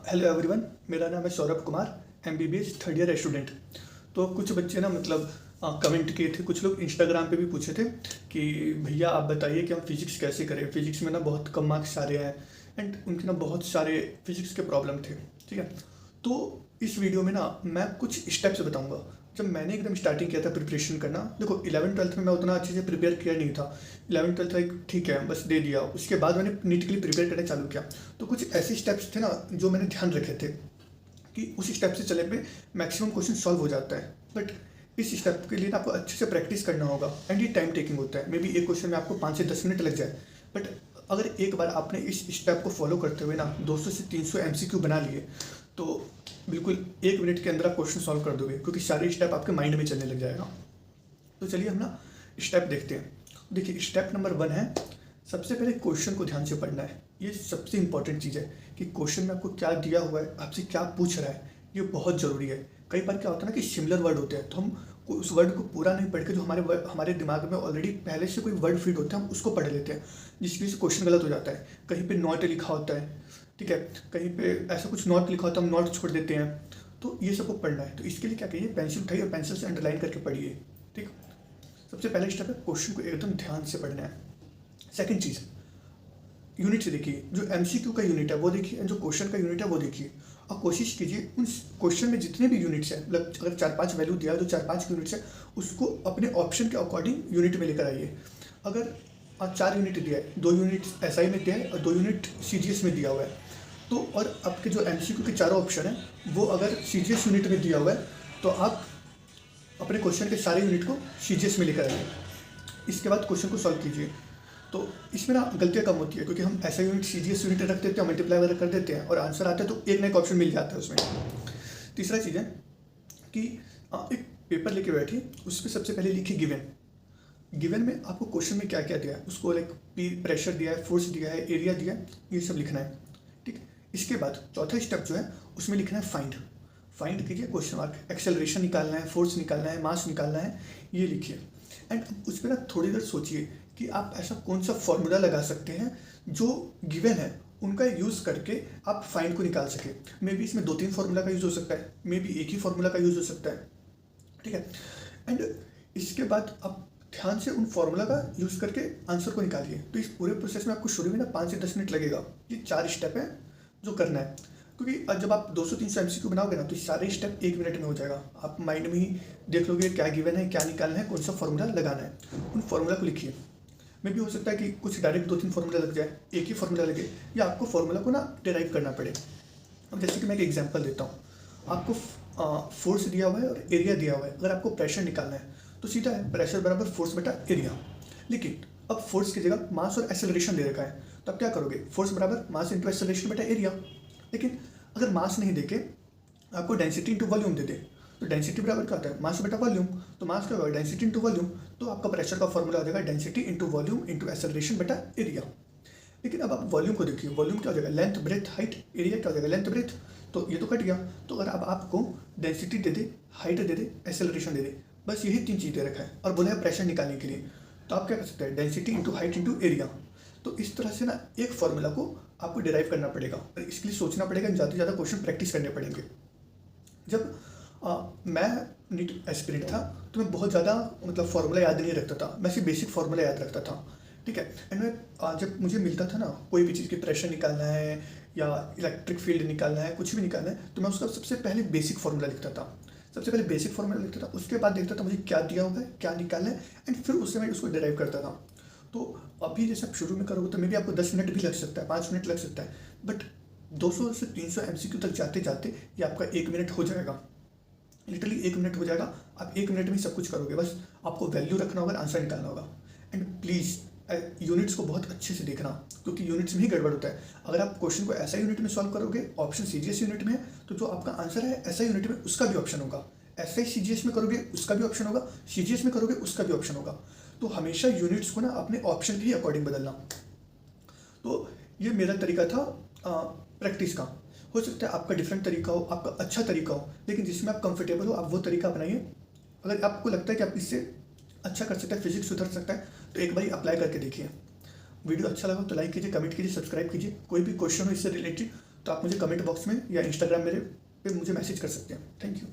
Hello everyone, मेरा नाम है Saurabh Kumar, MBBS third year student. तो कुछ बच्चे ना मतलब कमेंट किए थे, कुछ लोग इंस्टाग्राम पे भी पूछे थे कि भैया आप बताइए कि हम फिज़िक्स कैसे करें। फिज़िक्स में ना बहुत कम मार्क्स आ रहे हैं एंड उनके ना बहुत सारे फिज़िक्स के प्रॉब्लम थे। ठीक है, तो इस वीडियो में ना मैं कुछ स्टेप्स बताऊंगा। जब मैंने एकदम स्टार्टिंग किया था प्रिपरेशन करना, देखो 11th-12th में मैं उतना अच्छे से प्रिपेयर किया नहीं था। 11th-12th लाइक ठीक है, बस दे दिया। उसके बाद मैंने नीट के लिए प्रिपेयर करना चालू किया। तो कुछ ऐसे स्टेप्स थे ना जो मैंने ध्यान रखे थे कि उस स्टेप से चले पे मैक्सिमम क्वेश्चन सॉल्व हो जाता है। बट इस स्टेप के लिए ना आपको अच्छे से प्रैक्टिस करना होगा एंड ये टाइम टेकिंग होता है। मे बी एक क्वेश्चन में आपको 5 से 10 मिनट लग जाए, बट अगर एक बार आपने इस स्टेप को फॉलो करते हुए ना 200 से 300 एमसीक्यू बना लिए तो बिल्कुल 1 मिनट के अंदर आप क्वेश्चन सॉल्व कर दोगे, क्योंकि सारे स्टेप आपके माइंड में चलने लग जाएगा। तो चलिए हम ना स्टेप देखते हैं। देखिए स्टेप नंबर 1 है, सबसे पहले क्वेश्चन को ध्यान से पढ़ना है। ये सबसे इंपॉर्टेंट चीज़ है कि क्वेश्चन में आपको क्या दिया हुआ है, आपसे क्या पूछ रहा है, ये बहुत ज़रूरी है। कई बार क्या होता है ना कि सिमिलर वर्ड होते हैं, तो हम उस वर्ड को पूरा नहीं पढ़ के जो हमारे दिमाग में ऑलरेडी पहले से कोई वर्ड फीड होता है हम उसको पढ़ लेते हैं, जिसकी वजह से क्वेश्चन गलत हो जाता है। कहीं पे नॉट लिखा होता है, ठीक है, कहीं पे ऐसा कुछ नॉट लिखा होता है, हम नॉट छोड़ देते हैं। तो ये सबको पढ़ना है, तो इसके लिए क्या करिए, पेंसिल उठाइए और पेंसिल से अंडरलाइन करके पढ़िए। ठीक, सबसे पहला स्टेप है क्वेश्चन को एकदम ध्यान से पढ़ना है। सेकंड चीज़, यूनिट से देखिए, जो एमसीक्यू का यूनिट है वो देखिए, जो क्वेश्चन का यूनिट है वो देखिए, और कोशिश कीजिए उन क्वेश्चन में जितने भी यूनिट्स हैं, मतलब अगर 4-5 वैल्यू दिया है तो 4-5 यूनिट्स है, उसको अपने ऑप्शन के अकॉर्डिंग यूनिट में लेकर आइए। अगर 4 यूनिट दिया है, 2 यूनिट एसआई में दिया है और 2 यूनिट सीजीएस में दिया हुआ है, तो और आपके जो एमसीक्यू के चारों ऑप्शन हैं वो अगर सीजीएस यूनिट में दिया हुआ है तो आप अपने क्वेश्चन के सारे यूनिट को सीजीएस में लेकर आइए। इसके बाद क्वेश्चन को सॉल्व कीजिए। तो इसमें ना गलतियाँ कम होती है, क्योंकि हम ऐसा यूनिट सीजीएस यूनिट रख देते हैं, मल्टीप्लाई वगैरह कर देते हैं और आंसर आता है तो एक ना एक ऑप्शन मिल जाता है उसमें। तीसरा चीज़ है कि एक पेपर लेके बैठिए, उस पर सबसे पहले लिखिए गिवन। गिवन में आपको क्वेश्चन में क्या क्या दिया है, उसको लाइक प्रेशर दिया है, फोर्स दिया है, एरिया दिया है, ये सब लिखना है। ठीक, इसके बाद चौथा स्टेप जो है उसमें लिखना है फाइंड। फाइंड कीजिए क्वेश्चन मार्क, एक्सेलरेशन निकालना है, फोर्स निकालना है, मास निकालना है, ये लिखिए। एंड उस पर ना थोड़ी देर सोचिए कि आप ऐसा कौन सा फॉर्मूला लगा सकते हैं जो गिवन है उनका यूज़ करके आप फाइंड को निकाल सके। मे बी इसमें 2-3 फार्मूला का यूज़ हो सकता है, मे बी एक ही फार्मूला का यूज़ हो सकता है। ठीक है, एंड इसके बाद आप ध्यान से उन फार्मूला का यूज़ करके आंसर को निकालिए। तो इस पूरे प्रोसेस में आपको शुरू में ना 5 से 10 मिनट लगेगा। ये 4 स्टेप है जो करना है, क्योंकि जब आप 200-300 एमसीक्यू बनाओगे ना तो सारे स्टेप 1 मिनट में हो जाएगा। आप माइंड में ही देख लोगे क्या गिवन है, क्या निकालना है, कौन सा फार्मूला लगाना है, उन फार्मूला को लिखिए। में भी हो सकता है कि कुछ डायरेक्ट 2-3 फार्मूला लग जाए, एक ही फार्मूला लगे, या आपको फार्मूला को ना डिराइव करना पड़े। अब जैसे कि मैं एक एग्जांपल देता हूँ, आपको फोर्स दिया हुआ है और एरिया दिया हुआ है। अगर आपको प्रेशर निकालना है तो सीधा है प्रेशर बराबर फोर्स बटा एरिया। लेकिन अब फोर्स की जगह मास और एक्सेलरेशन दे रखा है, तो आप क्या करोगे, फोर्स बराबर मास इंटू एक्सेलरेशन बटा एरिया। लेकिन अगर मास नहीं देके आपको डेंसिटी इंटू वॉल्यूम दे दे, तो डेंसिटी बराबर क्या होता है, मास बटा वॉल्यूम। तो मास क्या होगा, डेंसिटी इंटू वॉल्यूम। तो आपका प्रेशर का फॉर्मूला हो जाएगा density into volume into acceleration बटा एरिया। लेकिन अब आप वॉल्यूम को देखिए, वॉल्यूम क्या हो जाएगा, लेंथ ब्रेथ हाइट, एरिया क्या हो जाएगा, लेंथ ब्रेथ। तो ये तो कट गया। तो अगर अब आपको डेंसिटी दे दे, हाइट दे दे, एक्सेलरेशन दे दे, बस यही 3 चीज़ दे रखा है और बोला है प्रेशर निकालने के लिए, तो आप क्या कर सकते हैं, density into height into area. तो इस तरह से ना एक फॉर्मूला को आपको डिराइव करना पड़ेगा और इसके लिए सोचना पड़ेगा, ज़्यादा से ज़्यादा क्वेश्चन प्रैक्टिस करने पड़ेंगे। जब मैं नीट एस्पिरेंट था तो मैं बहुत ज़्यादा मतलब फार्मूला याद नहीं रखता था, मैं सिर्फ बेसिक फार्मूला याद रखता था। ठीक है, एंड मैं जब मुझे मिलता था ना कोई भी चीज़ की प्रेशर निकालना है या इलेक्ट्रिक फील्ड निकालना है, कुछ भी निकालना है, तो मैं उसका सबसे पहले बेसिक फार्मूला लिखता था। सबसे पहले बेसिक फार्मूला लिखता था, उसके बाद देखता था मुझे क्या दिया हुआ है, क्या निकालना है, एंड फिर उससे मैं उसको डिराइव करता था। तो अभी जैसे आप शुरू में करोगे तो मे बी आपको 10 मिनट भी लग सकता है, 5 मिनट लग सकता है, बट 200 से 300 एमसीक्यू तक जाते जाते ये आपका 1 मिनट हो जाएगा। लिटरली 1 मिनट हो जाएगा। आप 1 मिनट में सब कुछ करोगे, बस आपको वैल्यू रखना होगा, आंसर निकालना होगा। एंड प्लीज़ यूनिट्स को बहुत अच्छे से देखना, क्योंकि यूनिट्स में ही गड़बड़ होता है। अगर आप क्वेश्चन को ऐसा यूनिट में सॉल्व करोगे, ऑप्शन सीजीएस यूनिट में है, तो जो आपका आंसर है ऐसा यूनिट में उसका भी ऑप्शन होगा। ऐसा ही सीजीएस में करोगे उसका भी ऑप्शन होगा, सीजीएस में करोगे उसका भी ऑप्शन होगा। तो हमेशा यूनिट्स को ना अपने ऑप्शन के ही अकॉर्डिंग बदलना। तो ये मेरा तरीका था प्रैक्टिस का। हो सकता है आपका डिफरेंट तरीका हो, आपका अच्छा तरीका हो, लेकिन जिसमें आप कंफर्टेबल हो आप वो तरीका अपनाइए। अगर आपको लगता है कि आप इससे अच्छा कर सकते हैं, फिजिक्स सुधर सकता है, तो एक बार अप्लाई करके देखिए। वीडियो अच्छा लगा तो लाइक कीजिए, कमेंट कीजिए, सब्सक्राइब कीजिए। कोई भी क्वेश्चन हो इससे रिलेटेड तो आप मुझे कमेंट बॉक्स में या इंस्टाग्राम मेरे पे मुझे मैसेज कर सकते हैं। Thank you.